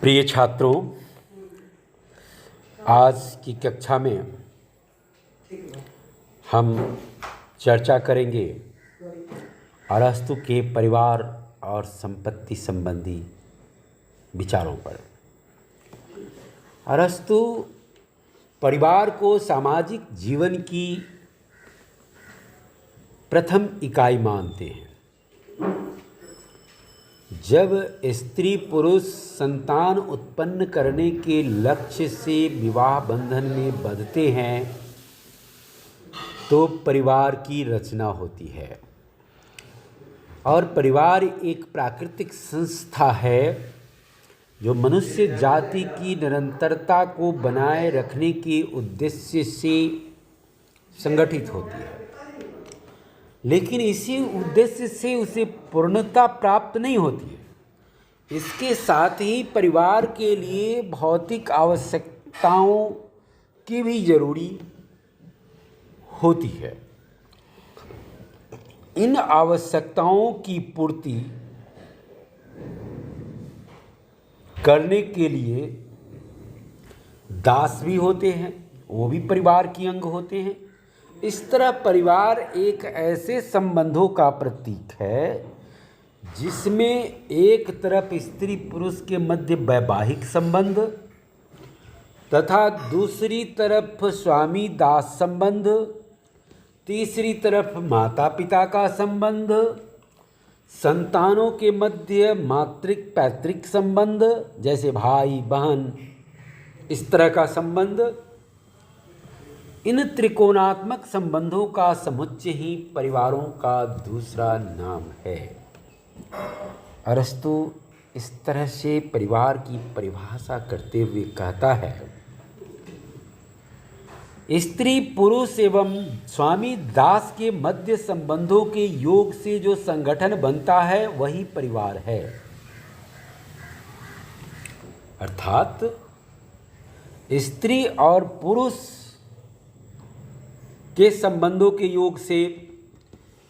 प्रिय छात्रों, आज की कक्षा में हम चर्चा करेंगे अरस्तु के परिवार और संपत्ति संबंधी विचारों पर। अरस्तु परिवार को सामाजिक जीवन की प्रथम इकाई मानते हैं। जब स्त्री पुरुष संतान उत्पन्न करने के लक्ष्य से विवाह बंधन में बंधते हैं तो परिवार की रचना होती है। और परिवार एक प्राकृतिक संस्था है जो मनुष्य जाति की निरंतरता को बनाए रखने के उद्देश्य से संगठित होती है, लेकिन इसी उद्देश्य से उसे पूर्णता प्राप्त नहीं होती है। इसके साथ ही परिवार के लिए भौतिक आवश्यकताओं की भी जरूरी होती है। इन आवश्यकताओं की पूर्ति करने के लिए दास भी होते हैं, वो भी परिवार की अंग होते हैं। इस तरह परिवार एक ऐसे संबंधों का प्रतीक है जिसमें एक तरफ स्त्री पुरुष के मध्य वैवाहिक संबंध तथा दूसरी तरफ स्वामी दास संबंध, तीसरी तरफ माता पिता का संबंध, संतानों के मध्य मातृक पैतृक संबंध जैसे भाई बहन, इस तरह का संबंध। इन त्रिकोणात्मक संबंधों का समुच्चय ही परिवारों का दूसरा नाम है। अरस्तु इस तरह से परिवार की परिभाषा करते हुए कहता है, स्त्री पुरुष एवं स्वामी दास के मध्य संबंधों के योग से जो संगठन बनता है वही परिवार है। अर्थात स्त्री और पुरुष के संबंधों के योग से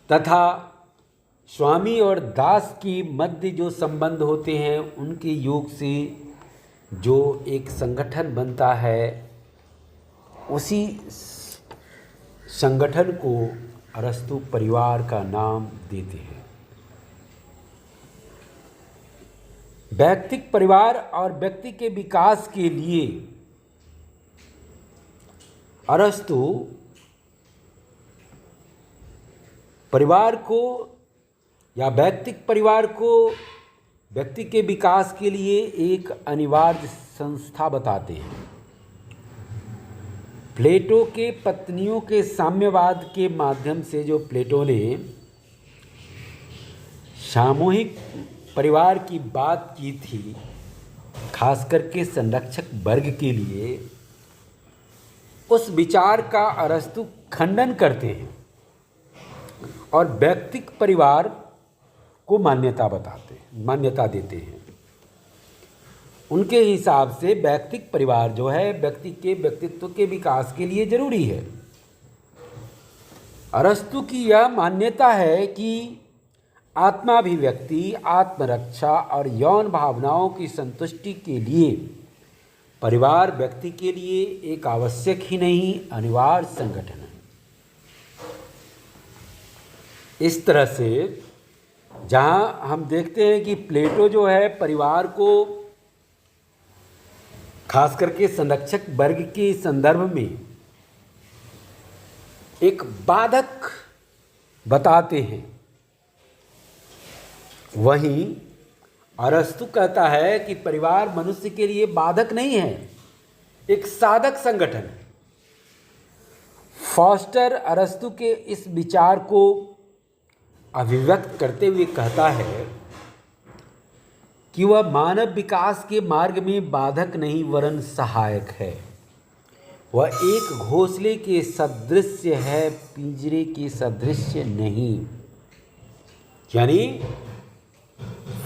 तथा स्वामी और दास की मध्य जो संबंध होते हैं उनके योग से जो एक संगठन बनता है, उसी संगठन को अरस्तु परिवार का नाम देते हैं। व्यक्तिक परिवार और व्यक्ति के विकास के लिए अरस्तु परिवार को या व्यक्तिक परिवार को व्यक्ति के विकास के लिए एक अनिवार्य संस्था बताते हैं। प्लेटो के पत्नियों के साम्यवाद के माध्यम से जो प्लेटो ने सामूहिक परिवार की बात की थी, खास करके संरक्षक वर्ग के लिए, उस विचार का अरस्तु खंडन करते हैं और व्यक्तिक परिवार को मान्यता देते हैं। उनके हिसाब से व्यक्तिक परिवार जो है व्यक्ति के व्यक्तित्व के विकास के लिए जरूरी है। अरस्तु की यह मान्यता है कि आत्माभिव्यक्ति, आत्मरक्षा और यौन भावनाओं की संतुष्टि के लिए परिवार व्यक्ति के लिए एक आवश्यक ही नहीं अनिवार्य संगठन है। इस तरह से जहाँ हम देखते हैं कि प्लेटो जो है परिवार को खास करके संरक्षक वर्ग के संदर्भ में एक बाधक बताते हैं, वहीं अरस्तु कहता है कि परिवार मनुष्य के लिए बाधक नहीं है, एक साधक संगठन है। फॉस्टर अरस्तु के इस विचार को अभिव्यक्त करते हुए कहता है कि वह मानव विकास के मार्ग में बाधक नहीं वरन सहायक है। वह एक घोंसले के सदृश है, पिंजरे के सदृश नहीं। यानी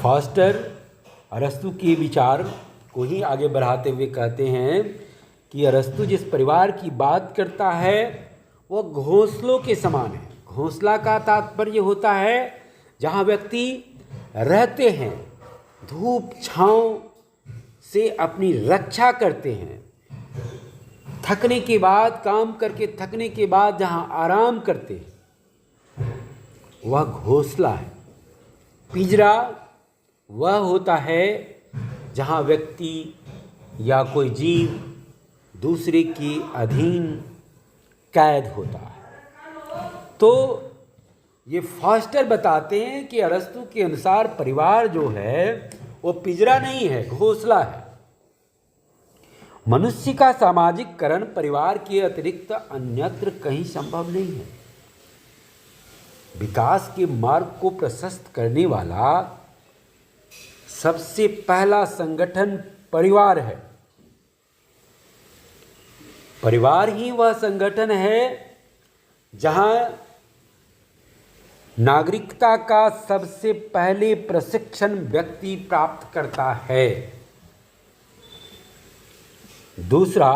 फॉस्टर अरस्तु के विचार को ही आगे बढ़ाते हुए कहते हैं कि अरस्तु जिस परिवार की बात करता है वह घोंसलों के समान है। घोंसला का तात्पर्य होता है जहाँ व्यक्ति रहते हैं, धूप छाँव से अपनी रक्षा करते हैं। थकने के बाद, काम करके थकने के बाद जहाँ आराम करते हैं वह घोंसला है। पिंजरा वह होता है जहाँ व्यक्ति या कोई जीव दूसरे के अधीन कैद होता है। तो ये फॉस्टर बताते हैं कि अरस्तु के अनुसार परिवार जो है वो पिंजरा नहीं है, घोंसला है। मनुष्य का सामाजिककरण परिवार के अतिरिक्त अन्यत्र कहीं संभव नहीं है। विकास के मार्ग को प्रशस्त करने वाला सबसे पहला संगठन परिवार है। परिवार ही वह संगठन है जहां नागरिकता का सबसे पहले प्रशिक्षण व्यक्ति प्राप्त करता है। दूसरा,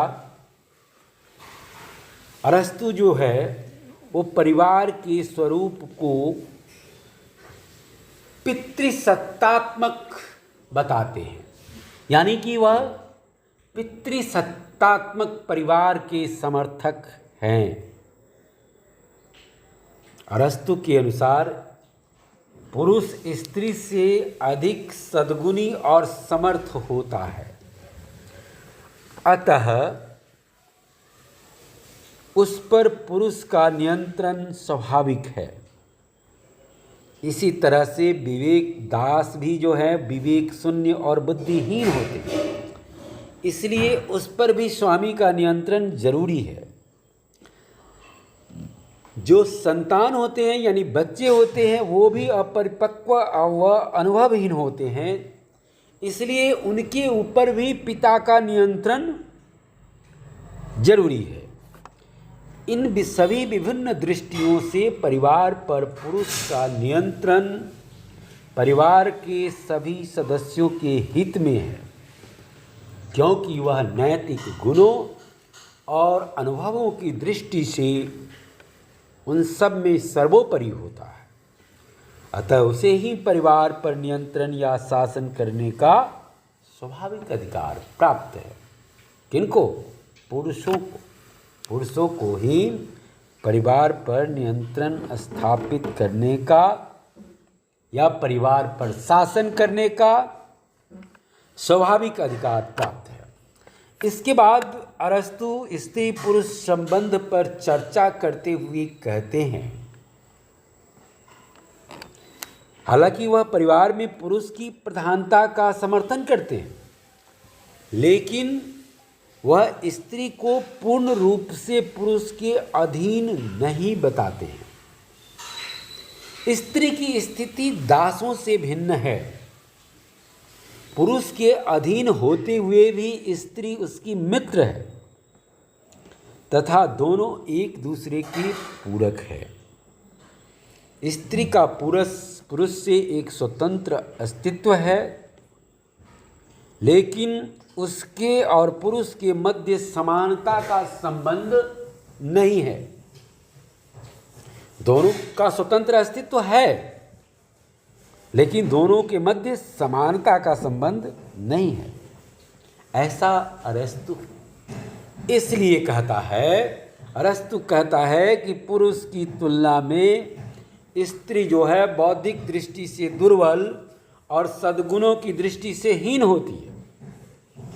अरस्तु जो है वो परिवार के स्वरूप को पितृसत्तात्मक बताते हैं, यानी कि वह पितृसत्तात्मक परिवार के समर्थक हैं। अरस्तु के अनुसार पुरुष स्त्री से अधिक सद्गुणी और समर्थ होता है, अतः उस पर पुरुष का नियंत्रण स्वाभाविक है। इसी तरह से विवेक दास भी जो है विवेक शून्य और बुद्धिहीन होते हैं, इसलिए उस पर भी स्वामी का नियंत्रण जरूरी है। जो संतान होते हैं यानी बच्चे होते हैं वो भी अपरिपक्व व अनुभवहीन होते हैं, इसलिए उनके ऊपर भी पिता का नियंत्रण जरूरी है। इन सभी विभिन्न दृष्टियों से परिवार पर पुरुष का नियंत्रण परिवार के सभी सदस्यों के हित में है, क्योंकि वह नैतिक गुणों और अनुभवों की दृष्टि से उन सब में सर्वोपरि होता है। अतः उसे ही परिवार पर नियंत्रण या शासन करने का स्वाभाविक अधिकार प्राप्त है। किनको? पुरुषों को। पुरुषों को ही परिवार पर नियंत्रण स्थापित करने का या परिवार पर शासन करने का स्वाभाविक अधिकार प्राप्त है। इसके बाद अरस्तु स्त्री पुरुष संबंध पर चर्चा करते हुए कहते हैं, हालांकि वह परिवार में पुरुष की प्रधानता का समर्थन करते हैं, लेकिन वह स्त्री को पूर्ण रूप से पुरुष के अधीन नहीं बताते हैं। स्त्री की स्थिति दासों से भिन्न है। पुरुष के अधीन होते हुए भी स्त्री उसकी मित्र है तथा दोनों एक दूसरे के पूरक है। स्त्री का पुरुष से एक स्वतंत्र अस्तित्व है, लेकिन उसके और पुरुष के मध्य समानता का संबंध नहीं है। दोनों का स्वतंत्र अस्तित्व है, लेकिन दोनों के मध्य समानता का संबंध नहीं है। ऐसा अरस्तु इसलिए कहता है, अरस्तु कहता है कि पुरुष की तुलना में स्त्री जो है बौद्धिक दृष्टि से दुर्बल और सद्गुणों की दृष्टि से हीन होती है।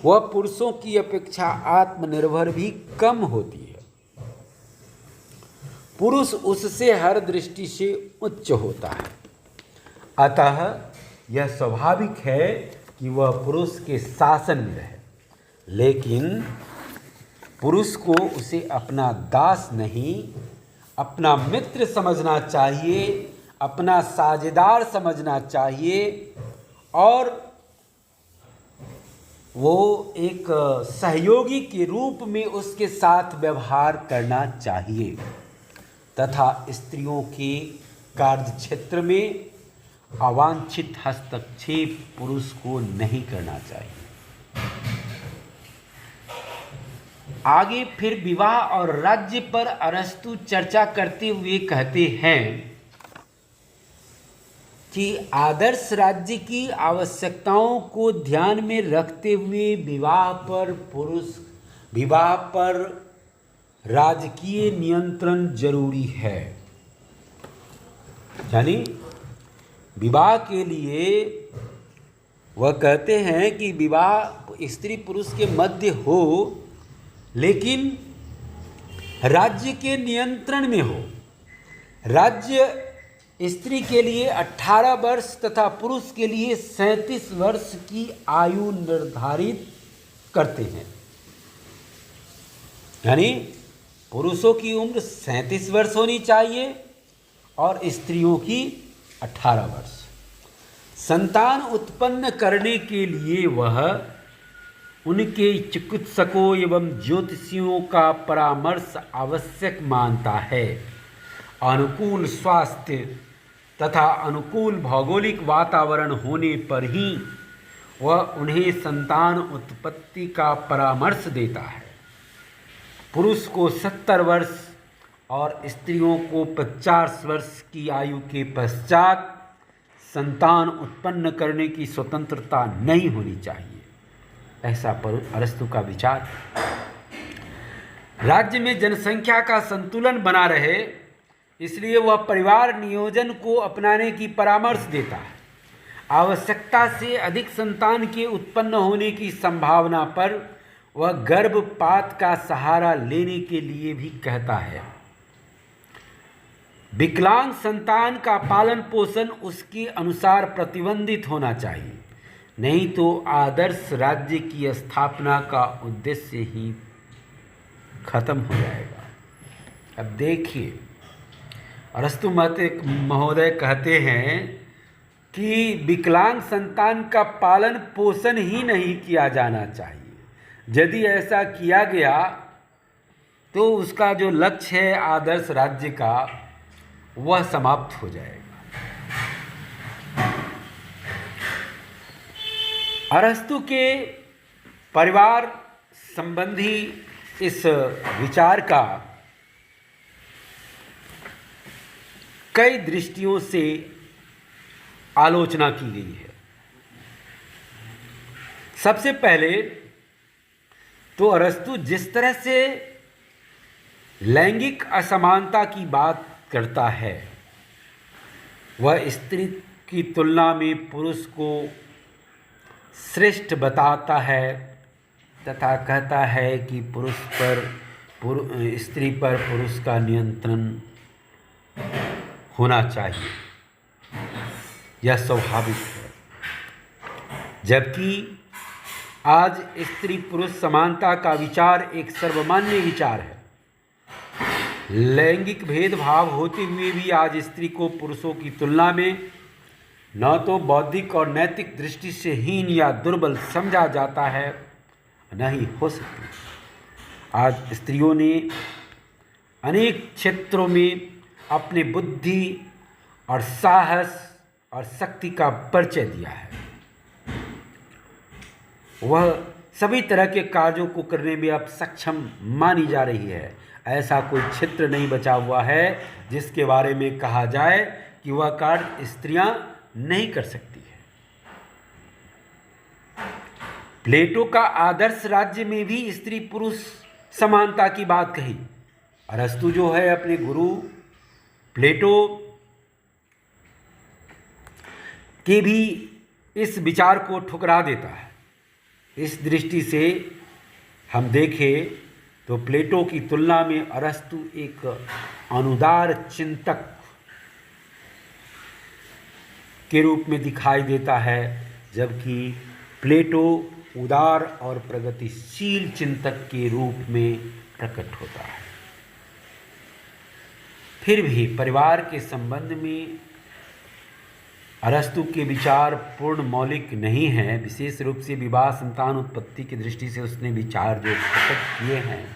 वह पुरुषों की अपेक्षा आत्मनिर्भर भी कम होती है। पुरुष उससे हर दृष्टि से उच्च होता है। अतः यह स्वाभाविक है कि वह पुरुष के शासन में रहे, लेकिन पुरुष को उसे अपना दास नहीं, अपना मित्र समझना चाहिए, अपना साझेदार समझना चाहिए और वो एक सहयोगी के रूप में उसके साथ व्यवहार करना चाहिए तथा स्त्रियों के कार्यक्षेत्र में अवांछित हस्तक्षेप पुरुष को नहीं करना चाहिए। आगे फिर विवाह और राज्य पर अरस्तु चर्चा करते हुए कहते हैं, कि आदर्श राज्य की आवश्यकताओं को ध्यान में रखते हुए विवाह पर राजकीय नियंत्रण जरूरी है। यानी विवाह के लिए वह कहते हैं कि विवाह स्त्री पुरुष के मध्य हो, लेकिन राज्य के नियंत्रण में हो। राज्य स्त्री के लिए 18 वर्ष तथा पुरुष के लिए 37 वर्ष की आयु निर्धारित करते हैं। यानी पुरुषों की उम्र 37 वर्ष होनी चाहिए और स्त्रियों की 18 वर्ष। संतान उत्पन्न करने के लिए वह उनके चिकित्सकों एवं ज्योतिषियों का परामर्श आवश्यक मानता है। अनुकूल स्वास्थ्य तथा अनुकूल भौगोलिक वातावरण होने पर ही वह उन्हें संतान उत्पत्ति का परामर्श देता है। पुरुष को 70 वर्ष और स्त्रियों को 50 वर्ष की आयु के पश्चात संतान उत्पन्न करने की स्वतंत्रता नहीं होनी चाहिए, ऐसा पर अरस्तु का विचार। राज्य में जनसंख्या का संतुलन बना रहे, इसलिए वह परिवार नियोजन को अपनाने की परामर्श देता है। आवश्यकता से अधिक संतान के उत्पन्न होने की संभावना पर वह गर्भपात का सहारा लेने के लिए भी कहता है। विकलांग संतान का पालन पोषण उसके अनुसार प्रतिबंधित होना चाहिए, नहीं तो आदर्श राज्य की स्थापना का उद्देश्य ही खत्म हो जाएगा। अब देखिए, अरस्तु महोदय कहते हैं कि विकलांग संतान का पालन पोषण ही नहीं किया जाना चाहिए। यदि ऐसा किया गया तो उसका जो लक्ष्य है आदर्श राज्य का, वह समाप्त हो जाएगा। अरस्तु के परिवार संबंधी इस विचार का कई दृष्टियों से आलोचना की गई है। सबसे पहले तो अरस्तु जिस तरह से लैंगिक असमानता की बात करता है, वह स्त्री की तुलना में पुरुष को श्रेष्ठ बताता है तथा कहता है कि स्त्री पर पुरुष का नियंत्रण होना चाहिए, यह स्वाभाविक है। जबकि आज स्त्री पुरुष समानता का विचार एक सर्वमान्य विचार है। लैंगिक भेदभाव होते हुए भी आज स्त्री को पुरुषों की तुलना में न तो बौद्धिक और नैतिक दृष्टि से हीन या दुर्बल समझा जाता है, न ही हो सकती। आज स्त्रियों ने अनेक क्षेत्रों में अपने बुद्धि और साहस और शक्ति का परिचय दिया है। वह सभी तरह के कार्यों को करने में अब सक्षम मानी जा रही है। ऐसा कोई क्षेत्र नहीं बचा हुआ है जिसके बारे में कहा जाए कि वह कार्य स्त्रियां नहीं कर सकती है। प्लेटो का आदर्श राज्य में भी स्त्री पुरुष समानता की बात कही। अरस्तु जो है अपने गुरु प्लेटो के भी इस विचार को ठुकरा देता है। इस दृष्टि से हम देखें तो प्लेटो की तुलना में अरस्तु एक अनुदार चिंतक के रूप में दिखाई देता है, जबकि प्लेटो उदार और प्रगतिशील चिंतक के रूप में प्रकट होता है। फिर भी परिवार के संबंध में अरस्तु के विचार पूर्ण मौलिक नहीं हैं। विशेष रूप से विवाह संतान उत्पत्ति की दृष्टि से उसने विचार जो प्रकट किए हैं,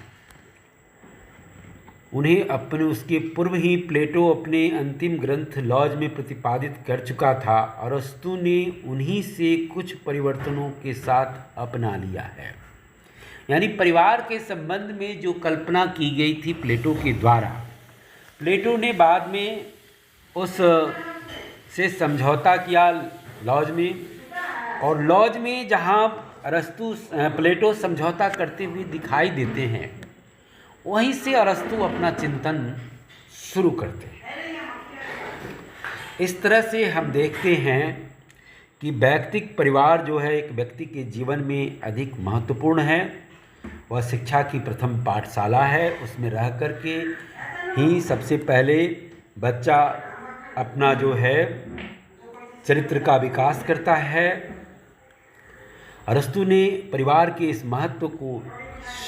उन्हें उसके पूर्व ही प्लेटो अपने अंतिम ग्रंथ लॉज में प्रतिपादित कर चुका था। अरस्तु ने उन्हीं से कुछ परिवर्तनों के साथ अपना लिया है। यानी परिवार के संबंध में जो कल्पना की गई थी प्लेटो के द्वारा, प्लेटो ने बाद में उस से समझौता किया लॉज में, और लॉज में जहाँ अरस्तु प्लेटो समझौता करते हुए दिखाई देते हैं, वहीं से अरस्तु अपना चिंतन शुरू करते हैं। इस तरह से हम देखते हैं कि वैयक्तिक परिवार जो है एक व्यक्ति के जीवन में अधिक महत्वपूर्ण है। वह शिक्षा की प्रथम पाठशाला है। उसमें रह कर के ही सबसे पहले बच्चा अपना जो है चरित्र का विकास करता है। अरस्तु ने परिवार के इस महत्व को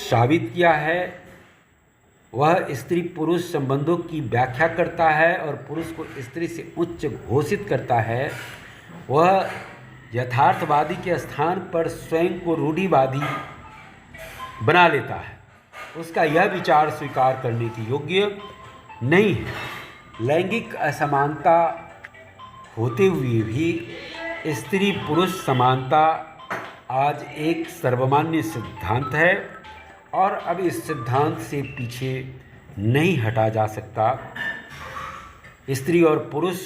साबित किया है। वह स्त्री पुरुष संबंधों की व्याख्या करता है और पुरुष को स्त्री से उच्च घोषित करता है। वह यथार्थवादी के स्थान पर स्वयं को रूढ़िवादी बना लेता है। उसका यह विचार स्वीकार करने के योग्य नहीं है। लैंगिक असमानता होते हुए भी स्त्री पुरुष समानता आज एक सर्वमान्य सिद्धांत है और अब इस सिद्धांत से पीछे नहीं हटा जा सकता। स्त्री और पुरुष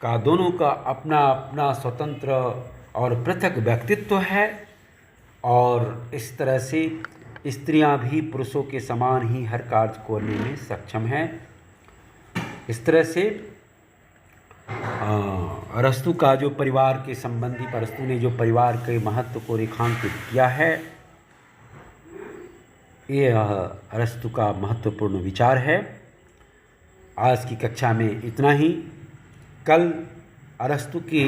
का दोनों का अपना अपना स्वतंत्र और पृथक व्यक्तित्व है और इस तरह से स्त्रियां भी पुरुषों के समान ही हर कार्य करने में सक्षम हैं। इस तरह से अरस्तु का जो परिवार के संबंधी अरस्तु ने जो परिवार के महत्व को रेखांकित किया है, ये अरस्तु का महत्वपूर्ण विचार है। आज की कक्षा में इतना ही। कल अरस्तु के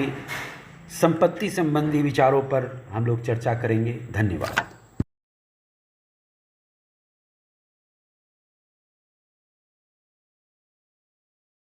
संपत्ति संबंधी विचारों पर हम लोग चर्चा करेंगे। धन्यवाद।